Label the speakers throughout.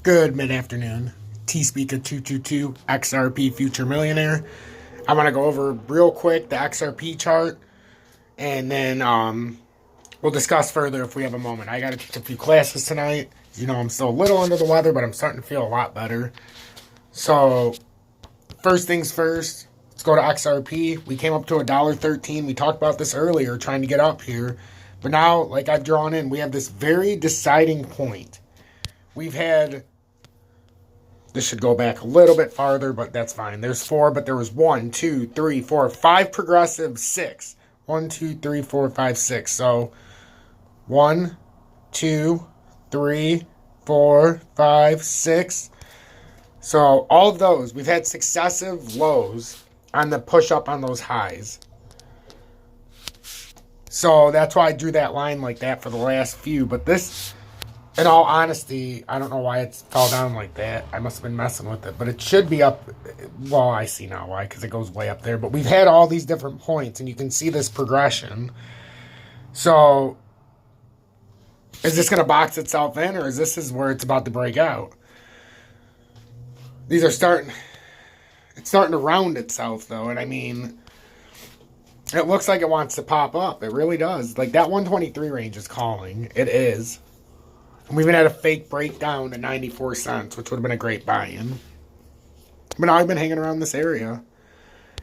Speaker 1: Good mid-afternoon. T-Speaker 222 XRP Future Millionaire. I'm going to go over real quick the XRP chart, and then we'll discuss further if we have a moment. I got to teach a few classes tonight. You know, I'm still a little under the weather, but I'm starting to feel a lot better. So, first things first, let's go to XRP. We came up to $1.13. We talked about this earlier, trying to get up here. But now, like I've drawn in, we have this very deciding point. We've had... This should go back a little bit farther, but that's fine. There's 4, but there was 1, 2, 3, 4, 5 progressive, 6. 1, 2, 3, 4, 5, 6. So 1, 2, 3, 4, 5, 6. So all of those, we've had successive lows on the push up on those highs. So that's why I drew that line like that for the last few. But this, in all honesty, I don't know why it fell down like that. I must have been messing with it. But it should be up. Well, I see now why, because it goes way up there. But we've had all these different points, and you can see this progression. So, is this going to box itself in, or is this where it's about to break out? These are starting... It's starting to round itself, though. And I mean... It looks like it wants to pop up. It really does. Like, that 123 range is calling. It is. And we even had a fake breakdown to 94 cents, which would have been a great buy-in. But now I've been hanging around this area.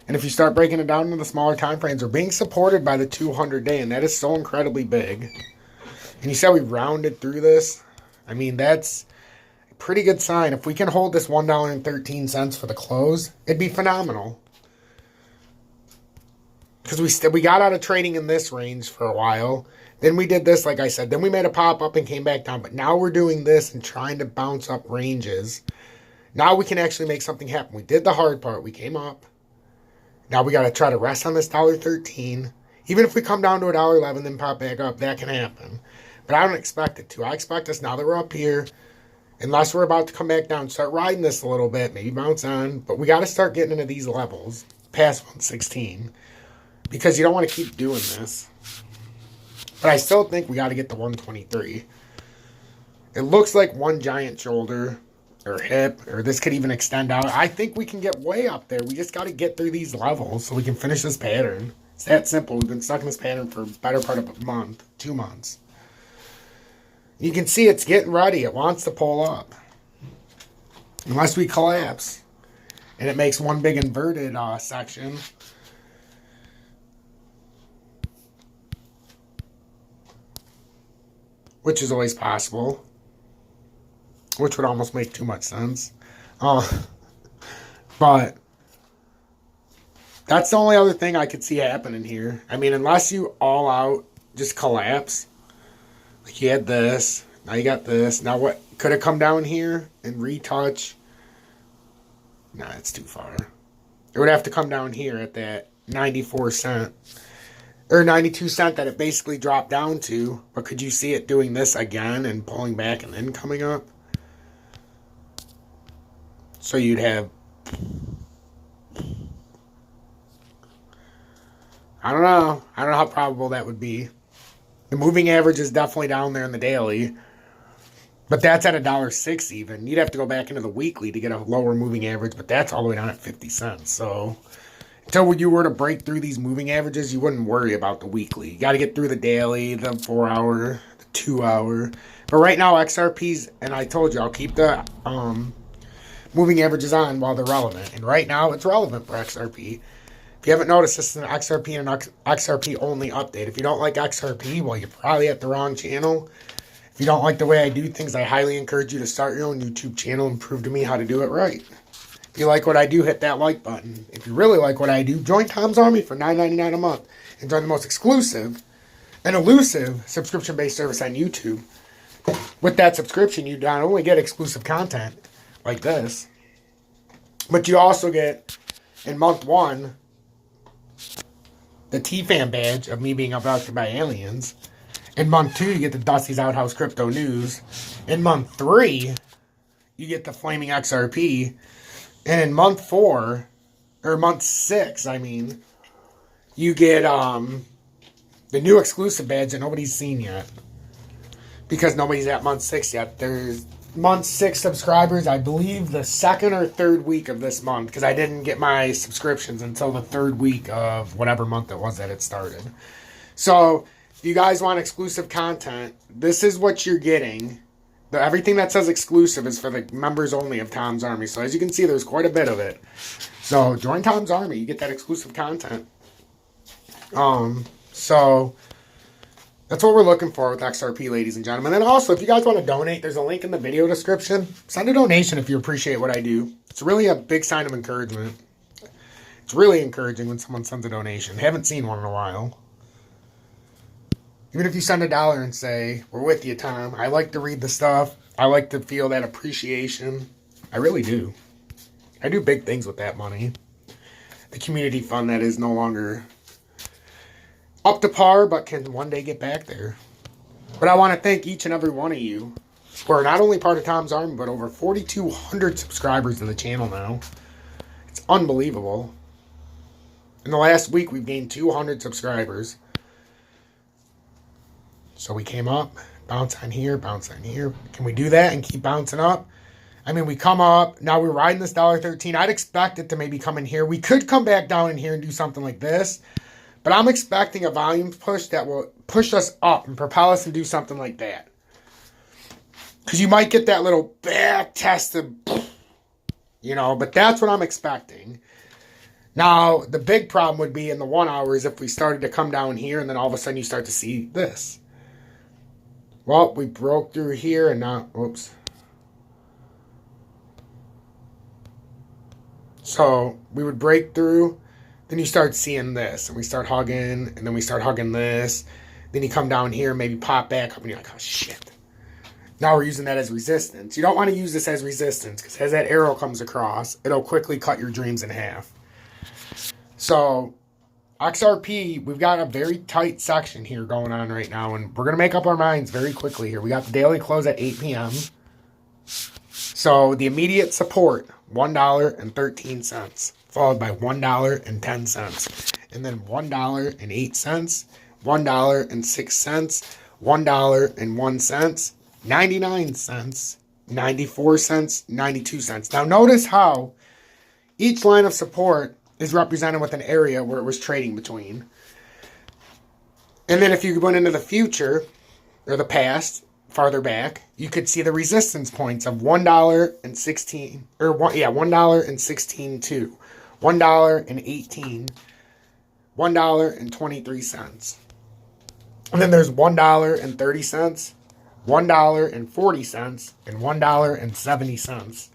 Speaker 1: And if you start breaking it down into the smaller time frames, we're being supported by the 200-day, and that is so incredibly big. And you said we rounded through this. I mean, that's a pretty good sign. If we can hold this $1.13 for the close, it'd be phenomenal. Because we got out of trading in this range for a while. Then we did this, like I said. Then we made a pop-up and came back down. But now we're doing this and trying to bounce up ranges. Now we can actually make something happen. We did the hard part. We came up. Now we got to try to rest on this $1.13. Even if we come down to $1.11 then pop back up, that can happen. But I don't expect it to. I expect us, now that we're up here, unless we're about to come back down, start riding this a little bit, maybe bounce on. But we got to start getting into these levels, past 116. Because you don't want to keep doing this. But I still think we got to get to 123. It looks like one giant shoulder or hip, or this could even extend out. I think we can get way up there. We just got to get through these levels so we can finish this pattern. It's that simple. We've been stuck in this pattern for the better part of a month, 2 months. You can see it's getting ready. It wants to pull up. Unless we collapse. And it makes one big inverted section. Which is always possible. Which would almost make too much sense. But that's the only other thing I could see happening here. I mean, unless you all out just collapse. Like you had this. Now you got this. Now what? Could it come down here and retouch? Nah, it's too far. It would have to come down here at that 94 cent. Or 92 cent that it basically dropped down to. But could you see it doing this again and pulling back and then coming up? So you'd have... I don't know. I don't know how probable that would be. The moving average is definitely down there in the daily. But that's at $1.06 even. You'd have to go back into the weekly to get a lower moving average. But that's all the way down at 50 cents. So... Until you were to break through these moving averages, you wouldn't worry about the weekly. You got to get through the daily, the 4-hour, the 2-hour. But right now, XRP's, and I told you, I'll keep the moving averages on while they're relevant. And right now, it's relevant for XRP. If you haven't noticed, this is an XRP and XRP only update. If you don't like XRP, well, you're probably at the wrong channel. If you don't like the way I do things, I highly encourage you to start your own YouTube channel and prove to me how to do it right. If you like what I do, hit that like button. If you really like what I do, join Tom's Army for $9.99 a month and join the most exclusive and elusive subscription-based service on YouTube. With that subscription, you not only get exclusive content like this, but you also get, in month 1, the TFAM badge of me being abducted by aliens. In month 2, you get the Dusty's Outhouse Crypto News. In month 3, you get the Flaming XRP. And in month 4, or month 6, I mean, you get the new exclusive badge that nobody's seen yet. Because nobody's at month 6 yet. month 6 subscribers, I believe the second or third week of this month, because I didn't get my subscriptions until the third week of whatever month it was that it started. So if you guys want exclusive content, this is what you're getting. Everything that says exclusive is for the members only of Tom's Army. So as you can see, there's quite a bit of it. So join Tom's Army, you get that exclusive content. So that's what we're looking for with XRP, ladies and gentlemen. And also, if you guys want to donate, there's a link in the video description. Send a donation if you appreciate what I do. It's really a big sign of encouragement. It's really encouraging when someone sends a donation. Haven't seen one in a while. Even if you send $1 and say, we're with you, Tom. I like to read the stuff. I like to feel that appreciation. I really do. I do big things with that money. The community fund that is no longer up to par, but can one day get back there. But I want to thank each and every one of you who are not only part of Tom's Army, but over 4,200 subscribers to the channel now. It's unbelievable. In the last week, we've gained 200 subscribers. So we came up, bounce on here, bounce on here. Can we do that and keep bouncing up? I mean, we come up. Now we're riding this $1.13. I'd expect it to maybe come in here. We could come back down in here and do something like this. But I'm expecting a volume push that will push us up and propel us and do something like that. Because you might get that little back tested, you know, but that's what I'm expecting. Now, the big problem would be in the 1 hour is if we started to come down here and then all of a sudden you start to see this. Well, we broke through here and now, oops. So we would break through, then you start seeing this, and we start hugging, and then we start hugging this. Then you come down here, maybe pop back up, and you're like, oh shit. Now we're using that as resistance. You don't want to use this as resistance, because as that arrow comes across, it'll quickly cut your dreams in half. So XRP, we've got a very tight section here going on right now, and we're going to make up our minds very quickly here. We got the daily close at 8 p.m. So the immediate support, $1.13, followed by $1.10, and then $1.08, $1.06, $1.01, 99 cents, 94 cents, 92 cents. Now notice how each line of support is represented with an area where it was trading between. And then if you went into the future, or the past, farther back, you could see the resistance points of $1.16, or $1.16, $1.18, $1.23. And then there's $1.30, $1.40, and $1.70.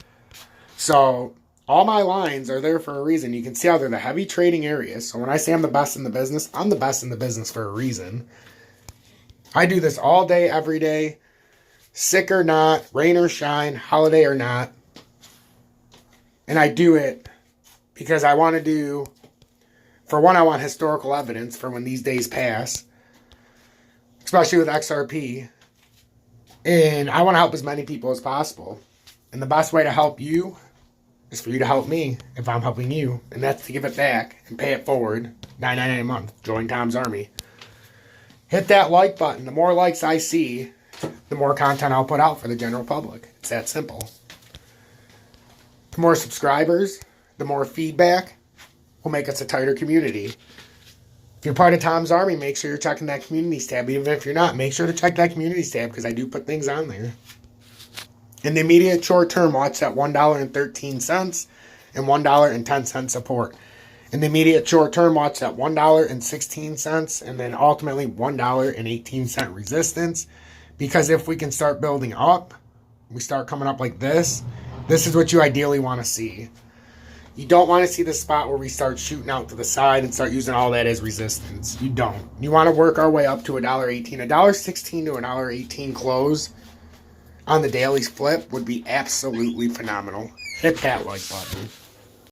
Speaker 1: So all my lines are there for a reason. You can see how they're the heavy trading areas. So when I say I'm the best in the business, I'm the best in the business for a reason. I do this all day, every day, sick or not, rain or shine, holiday or not. And I do it because I want to do, for one, I want historical evidence for when these days pass, especially with XRP. And I want to help as many people as possible. And the best way to help you is for you to help me if I'm helping you. And that's to give it back and pay it forward. $9.99 a month. Join Tom's Army. Hit that like button. The more likes I see, the more content I'll put out for the general public. It's that simple. The more subscribers, the more feedback will make us a tighter community. If you're part of Tom's Army, make sure you're checking that communities tab. Even if you're not, make sure to check that communities tab because I do put things on there. In the immediate short term, watch that $1.13 and $1.10 support. In the immediate short term, watch that $1.16 and then ultimately $1.18 resistance. Because if we can start building up, we start coming up like this, this is what you ideally want to see. You don't want to see the spot where we start shooting out to the side and start using all that as resistance. You don't. You want to work our way up to $1.18. $1.16 to $1.18 close on the daily flip would be absolutely phenomenal. Hit that like button.